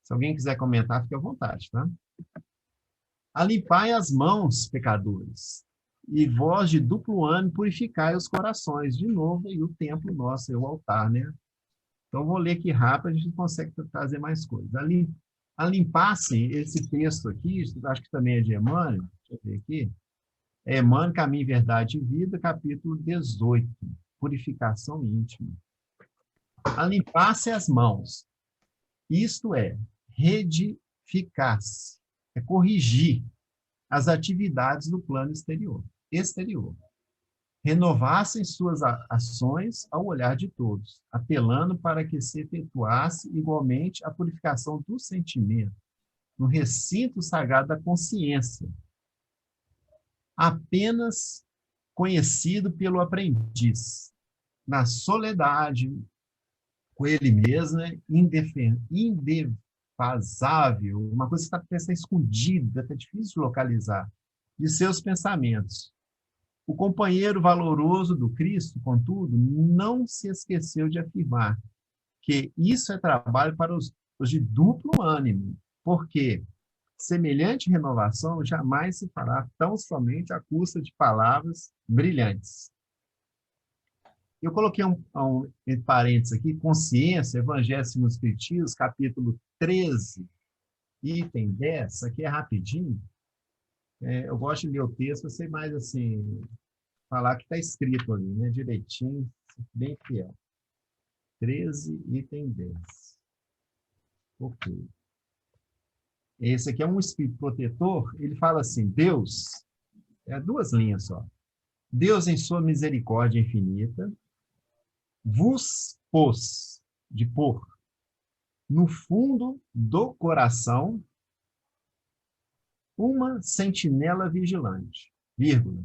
Se alguém quiser comentar, fique à vontade, tá? Alimpai as mãos, pecadores, e vós de duplo ânimo purificai os corações. De novo, aí o templo nosso, o altar, né? Então, vou ler aqui rápido, a gente consegue trazer mais coisas. Alimpassem esse texto aqui, acho que também é de Emmanuel, deixa eu ver aqui. É Emmanuel, Caminho, Verdade e Vida, capítulo 18, Purificação íntima. Alimpassem as mãos, isto é, redificar-se, é corrigir as atividades do plano exterior. Renovassem suas ações ao olhar de todos, apelando para que se efetuasse igualmente a purificação do sentimento, no recinto sagrado da consciência, apenas conhecido pelo aprendiz, na soledade, com ele mesmo, né? Indefasável, uma coisa que está escondida, está difícil de localizar, de seus pensamentos. O companheiro valoroso do Cristo, contudo, não se esqueceu de afirmar que isso é trabalho para os de duplo ânimo, porque semelhante renovação jamais se fará tão somente à custa de palavras brilhantes. Eu coloquei entre parênteses aqui, Consciência, Evangelho segundo o Espiritismo, capítulo 13, item 10, isso aqui é rapidinho. Eu gosto de ler o texto, eu sei mais assim, falar que está escrito ali, né? Direitinho, bem fiel. 13, item 10. Ok. Esse aqui é um espírito protetor, ele fala assim, Deus, 2 linhas só. Deus, em sua misericórdia infinita, vos pôs, de pôr, no fundo do coração, uma sentinela vigilante, vírgula,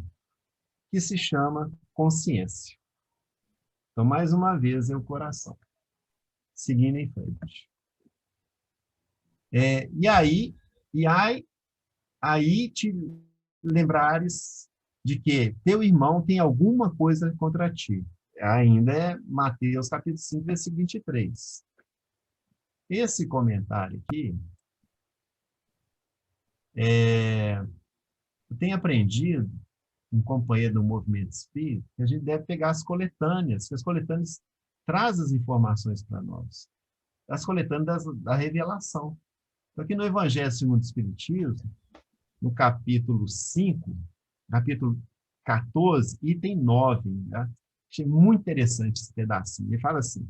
que se chama consciência. Então, mais uma vez, é o coração. Seguindo em frente. Aí te lembrares de que teu irmão tem alguma coisa contra ti. Ainda é Mateus capítulo 5, versículo 23. Esse comentário aqui, eu tenho aprendido, um companheiro do movimento espírita, que a gente deve pegar as coletâneas, que as coletâneas trazem as informações para nós. As coletâneas da revelação. Então, aqui no Evangelho segundo o Espiritismo, no capítulo 5, capítulo 14, item 9, né? Achei muito interessante esse pedacinho. Ele fala assim,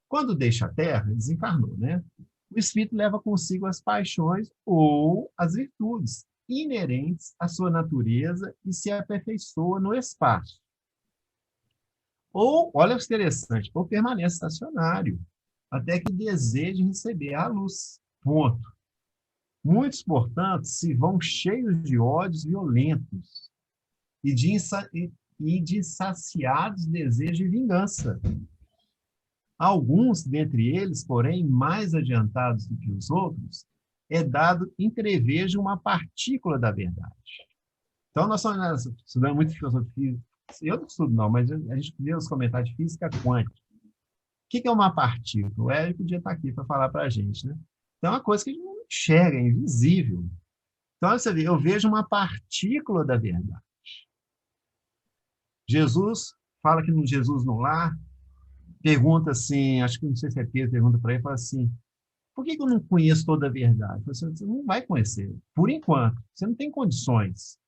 quando deixa a Terra, desencarnou, né? O espírito leva consigo as paixões ou as virtudes inerentes à sua natureza e se aperfeiçoa no espaço. Ou, olha que interessante, ou permanece estacionário, até que deseje receber a luz. Ponto. Muitos, portanto, se vão cheios de ódios violentos e de insaciados desejos de vingança. Alguns, dentre eles, porém, mais adiantados do que os outros, é dado entrever de uma partícula da verdade. Então, nós estudamos muito filosofia. Eu não estudo, não, mas a gente vê os comentários de física quântica. O que é uma partícula? O Hélio podia estar aqui para falar para a gente, né? Então, é uma coisa que a gente não enxerga, é invisível. Então, você vê, eu vejo uma partícula da verdade. Jesus fala que no Jesus no lar, pergunta assim, acho que não sei se é Pedro, pergunta para ele, fala assim, por que eu não conheço toda a verdade? Você não vai conhecer, por enquanto, você não tem condições.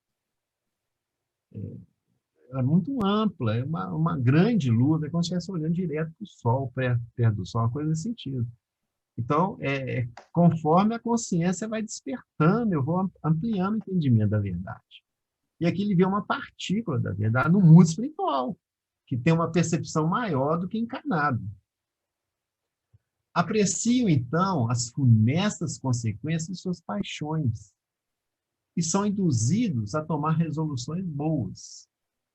Ela é muito ampla, é uma grande luz, é como se estivesse olhando direto para o Sol, perto do Sol, uma coisa nesse sentido. Então, conforme a consciência vai despertando, eu vou ampliando o entendimento da verdade. E aqui ele vê uma partícula da verdade no mundo espiritual, que tem uma percepção maior do que encarnado. Apreciam, então, as funestas consequências de suas paixões e são induzidos a tomar resoluções boas.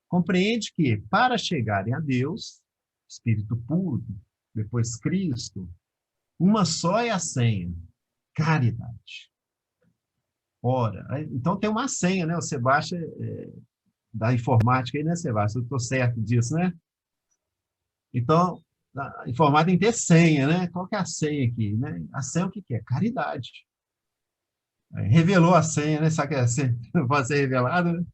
Compreende que, para chegarem a Deus, Espírito puro, depois Cristo, uma só é a senha, caridade. Ora, então tem uma senha, né? O Sebastião da informática aí, né, Sebastião? Eu estou certo disso, né? Então, a informática tem que ter senha, né? Qual que é a senha aqui, né? A senha o que é? Caridade. Revelou a senha, né? Sabe que a senha não pode ser revelada, né?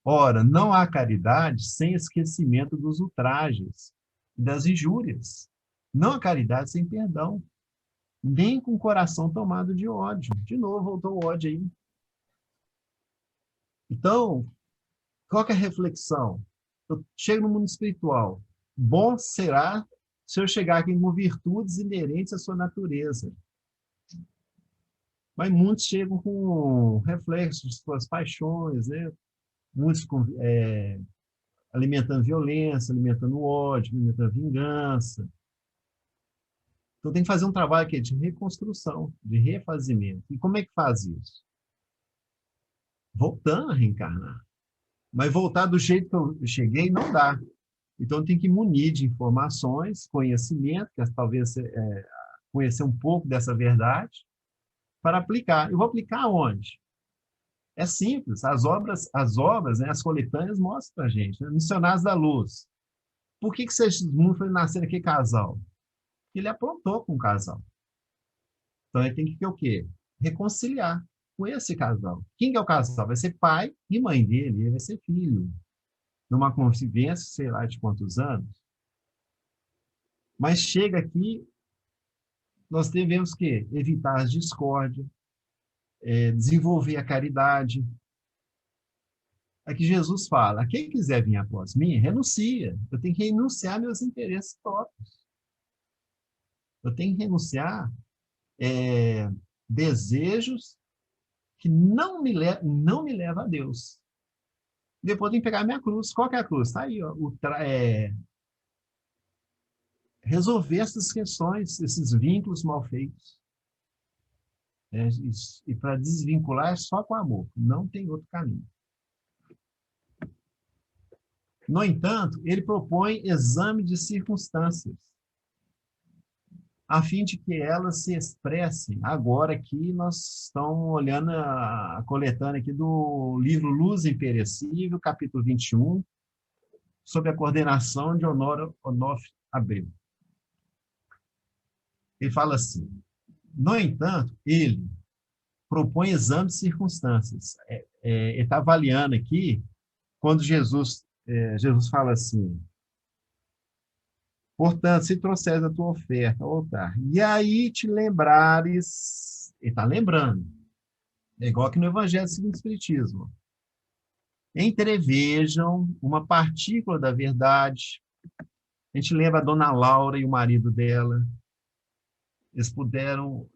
Ora, não há caridade sem esquecimento dos ultrajes e das injúrias. Não há caridade sem perdão, nem com o coração tomado de ódio. De novo, voltou o ódio aí. Então, qual que é a reflexão? Eu chego no mundo espiritual. Bom será se eu chegar aqui com virtudes inerentes à sua natureza. Mas muitos chegam com reflexos de suas paixões, né? Muitos alimentando violência, alimentando ódio, alimentando vingança. Então tem que fazer um trabalho aqui de reconstrução, de refazimento. E como é que faz isso? Voltando a reencarnar. Mas voltar do jeito que eu cheguei não dá. Então tem que munir de informações, conhecimento, que talvez conhecer um pouco dessa verdade, para aplicar. Eu vou aplicar onde? É simples. As obras, né, as coletâneas mostram para a gente. Né? Missionários da Luz. Por que Segismundo foi nascer aquele casal? Porque ele aprontou com o casal. Então ele tem que o quê? Reconciliar com esse casal. Quem que é o casal? Vai ser pai e mãe dele, ele vai ser filho. Numa convivência, sei lá de quantos anos. Mas chega aqui, nós devemos que evitar as discórdias, desenvolver a caridade. Aqui Jesus fala, quem quiser vir após mim, renuncia. Eu tenho que renunciar meus interesses próprios. Eu tenho que renunciar desejos que não me levam a Deus. Depois tem que pegar a minha cruz. Qual que é a cruz? Está aí, ó, resolver essas questões, esses vínculos mal feitos. E para desvincular é só com amor, não tem outro caminho. No entanto, ele propõe exame de circunstâncias, a fim de que elas se expressem. Agora aqui nós estamos olhando a coletânea aqui do livro Luz Imperecível, capítulo 21, sob a coordenação de Honório Onofre Abreu. Ele fala assim: no entanto, ele propõe exame de circunstâncias. Ele está avaliando aqui, quando Jesus fala assim: portanto, se trouxeres a tua oferta ao altar, e aí te lembrares, ele está lembrando, é igual que no Evangelho segundo o Espiritismo, entrevejam uma partícula da verdade. A gente lembra a dona Laura e o marido dela, eles puderam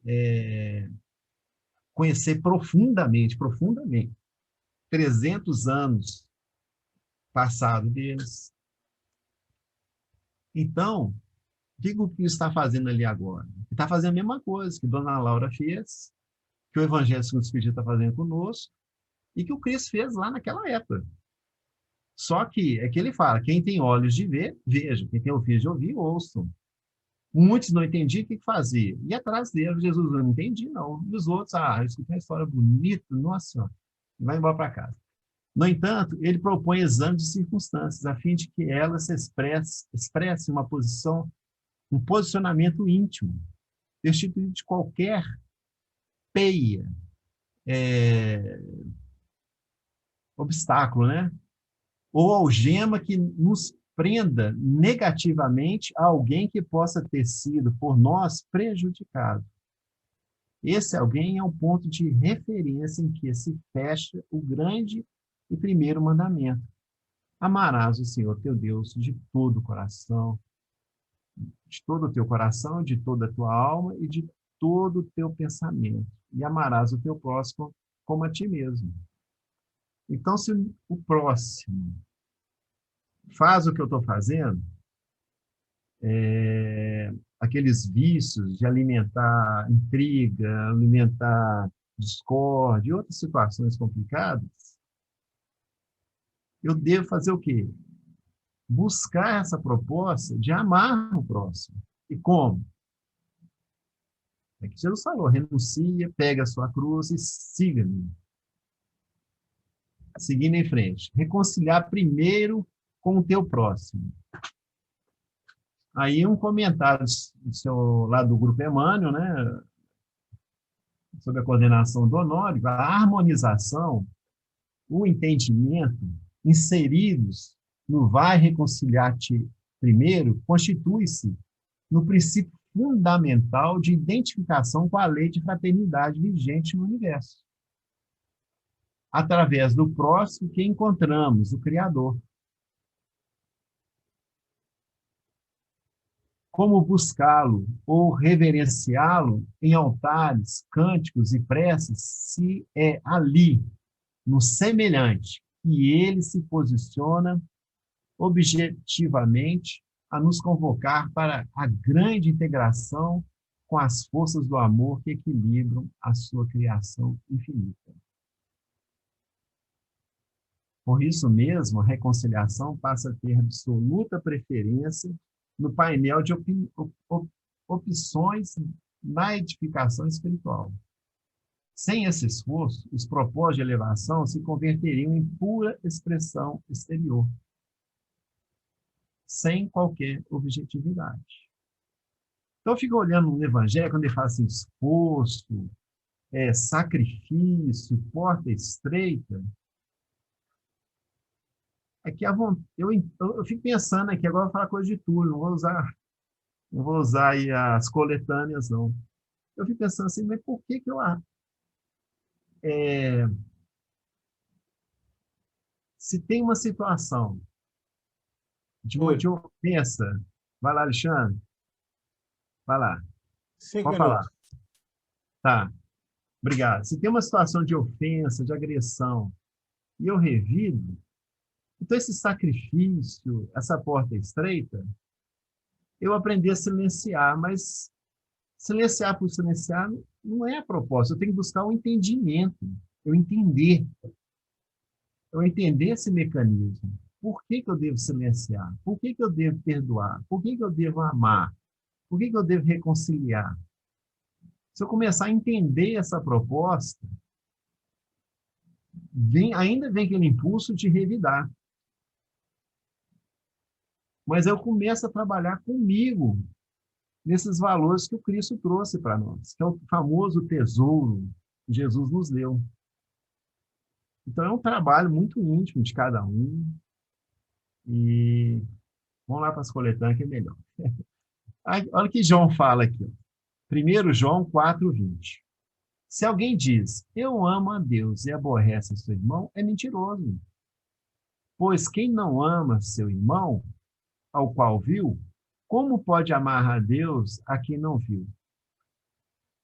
conhecer profundamente, 300 anos passado deles. Então, o que o Cristo está fazendo ali agora? Ele está fazendo a mesma coisa que Dona Laura fez, que o Evangelho segundo o Espiritismo está fazendo conosco, e que o Cristo fez lá naquela época. Só que é que ele fala: quem tem olhos de ver, veja; quem tem ouvidos de ouvir, ouçam. Muitos não entendiam o que fazia. E atrás dele, Jesus: não entendi, não. E os outros: eu escutei uma história bonita, nossa senhora, vai embora para casa. No entanto, ele propõe exame de circunstâncias, a fim de que elas expresse um posicionamento íntimo, destituído de qualquer peia, obstáculo, né? Ou algema que nos prenda negativamente a alguém que possa ter sido, por nós, prejudicado. Esse alguém é um ponto de referência em que se fecha o grande e primeiro mandamento: amarás o Senhor teu Deus de todo o coração, de todo o teu coração, de toda a tua alma e de todo o teu pensamento, e amarás o teu próximo como a ti mesmo. Então, se o próximo faz o que eu estou fazendo, aqueles vícios de alimentar intriga, alimentar discórdia e outras situações complicadas, eu devo fazer o quê? Buscar essa proposta de amar o próximo. E como? É que Jesus falou: renuncia, pega a sua cruz e siga-me. Seguindo em frente. Reconciliar primeiro com o teu próximo. Aí um comentário lá do Grupo Emmanuel, né, sob a coordenação do Honório: a harmonização, o entendimento, inseridos no vai reconciliar-te primeiro, constitui-se no princípio fundamental de identificação com a lei de fraternidade vigente no universo. Através do próximo que encontramos o Criador. Como buscá-lo ou reverenciá-lo em altares, cânticos e preces, se é ali, no semelhante, que ele se posiciona objetivamente a nos convocar para a grande integração com as forças do amor que equilibram a sua criação infinita. Por isso mesmo, a reconciliação passa a ter absoluta preferência no painel de opções na edificação espiritual. Sem esse esforço, os propósitos de elevação se converteriam em pura expressão exterior, sem qualquer objetividade. Então, eu fico olhando no Evangelho, quando ele fala assim: esforço, sacrifício, porta estreita. Aqui eu fico pensando aqui, agora eu vou falar coisa de tudo, não vou usar aí as coletâneas, não. Eu fico pensando assim: mas por que eu se tem uma situação de ofensa, vai lá, Alexandre, vai lá, 5 pode minutos. falar. Tá, obrigado. Se tem uma situação de ofensa, de agressão, e eu revido, então esse sacrifício, essa porta estreita, eu aprendi a silenciar, mas silenciar por silenciar não é a proposta. Eu tenho que buscar o entendimento, eu entender esse mecanismo. Por que eu devo silenciar? Por que eu devo perdoar? Por que eu devo amar? Por que eu devo reconciliar? Se eu começar a entender essa proposta, ainda vem aquele impulso de revidar. mas eu começo a trabalhar comigo nesses valores que o Cristo trouxe para nós, que é o famoso tesouro que Jesus nos deu. Então, é um trabalho muito íntimo de cada um. E vamos lá para as coletâneas, que é melhor. Olha o que João fala aqui. 1 João 4:20. Se alguém diz, eu amo a Deus e aborrece seu irmão, é mentiroso. Pois quem não ama seu irmão, ao qual viu, como pode amar a Deus a quem não viu?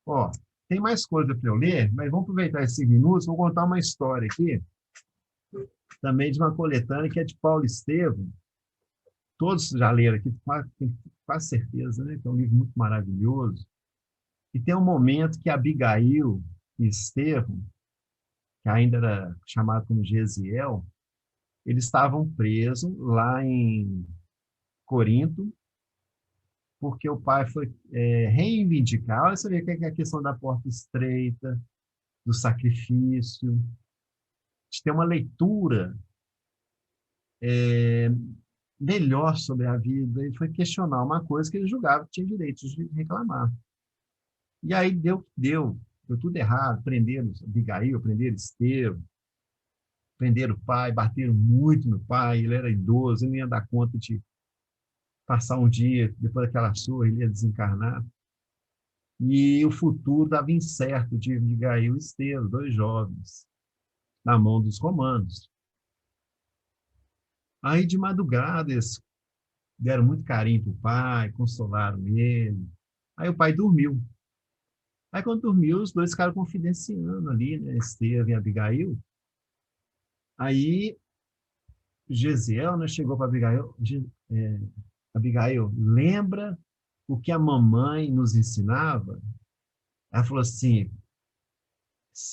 Ó, tem mais coisa para eu ler, mas vamos aproveitar esses minutos, vou contar uma história aqui, também de uma coletânea que é de Paulo Estevam. Todos já leram aqui, tenho quase certeza, né? Que é um livro muito maravilhoso. E tem um momento que Abigail e Estevão, que ainda era chamado como Gesiel, eles estavam presos lá em Corinto, porque o pai foi reivindicar. Olha, você vê que é a questão da porta estreita, do sacrifício, de ter uma leitura melhor sobre a vida, e foi questionar uma coisa que ele julgava que tinha direito de reclamar. E aí deu tudo errado, prenderam Abigail, prenderam Estevão, prenderam o pai, bateram muito no pai, ele era idoso, ele não ia dar conta de passar um dia, depois daquela surra, ele ia desencarnar. E o futuro estava incerto de Abigail e Estevão, 2 jovens, na mão dos romanos. Aí, de madrugada, eles deram muito carinho para o pai, consolaram ele. Aí o pai dormiu. Aí, quando dormiu, os dois ficaram confidenciando ali, né, Estevão e Abigail. Aí, Gesiel, né, chegou para Abigail, Abigail, lembra o que a mamãe nos ensinava? Ela falou assim,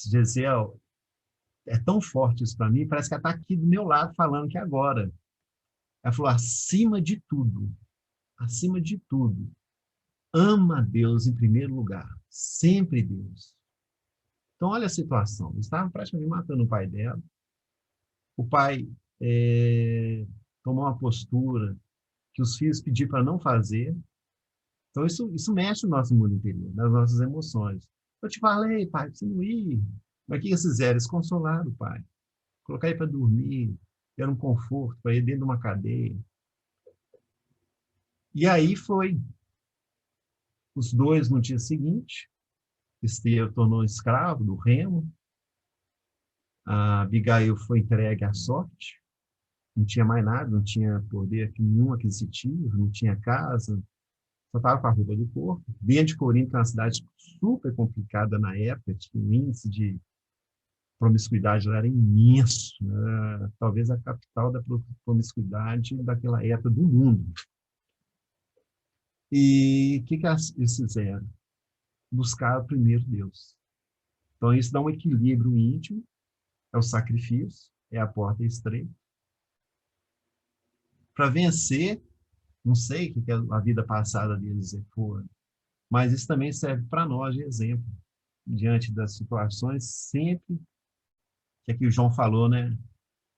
Gesiel, é tão forte isso para mim, parece que ela está aqui do meu lado falando que agora. Ela falou, acima de tudo, ama a Deus em primeiro lugar, sempre Deus. Então, olha a situação, eles estavam praticamente matando o pai dela, o pai tomou uma postura que os filhos pediram para não fazer. Então, isso mexe no nosso mundo interior, nas nossas emoções. Eu te falei, pai, para você não ir. Mas o que eles fizeram? Eles consolaram o pai. Colocar ele para dormir, era um conforto para ele dentro de uma cadeia. E aí foi. Os dois, no dia seguinte, Estevão tornou escravo do Remo, a Abigail foi entregue à sorte, não tinha mais nada, não tinha poder nenhum aquisitivo, não tinha casa, só estava com a roupa do corpo. Dentro de Corinto, uma cidade super complicada na época, tinha um índice de promiscuidade lá era imenso, né? Talvez a capital da promiscuidade daquela época do mundo. E o que eles fizeram? Buscar primeiro Deus. Então, isso dá um equilíbrio íntimo, é o sacrifício, é a porta estreita. Para vencer, não sei o que a vida passada deles foi, mas isso também serve para nós de exemplo, diante das situações, sempre que aqui o João falou, né?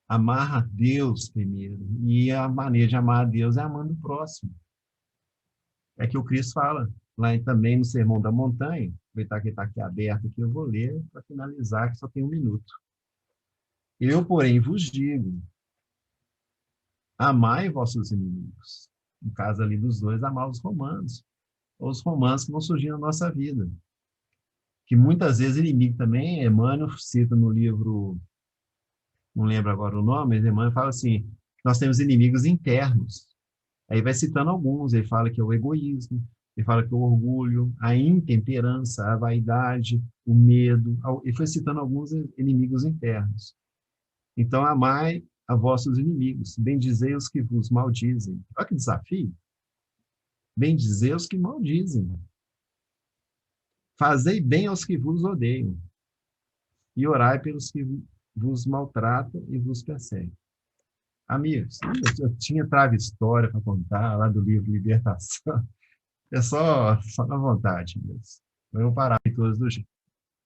Amar a Deus primeiro, e a maneira de amar a Deus é amando o próximo. É que o Cristo fala, lá também no Sermão da Montanha, aproveitar que está aqui aberto, que eu vou ler para finalizar, que só tem 1 minuto. Eu, porém, vos digo, amai vossos inimigos. No caso ali dos dois, amar os romanos. Ou os romanos que vão surgir na nossa vida. Que muitas vezes inimigo também, Emmanuel cita no livro, não lembro agora o nome, mas Emmanuel fala assim, nós temos inimigos internos. Aí vai citando alguns, ele fala que é o egoísmo, ele fala que é o orgulho, a intemperança, a vaidade, o medo, ele foi citando alguns inimigos internos. Então, amai a vossos inimigos, bendizei os que vos maldizem. Olha que desafio. Bendizei os que maldizem. Fazei bem aos que vos odeiam. E orai pelos que vos maltratam e vos perseguem. Amigos, eu tinha trava história para contar lá do livro Libertação. É só na vontade mesmo. Eu vou parar em todos os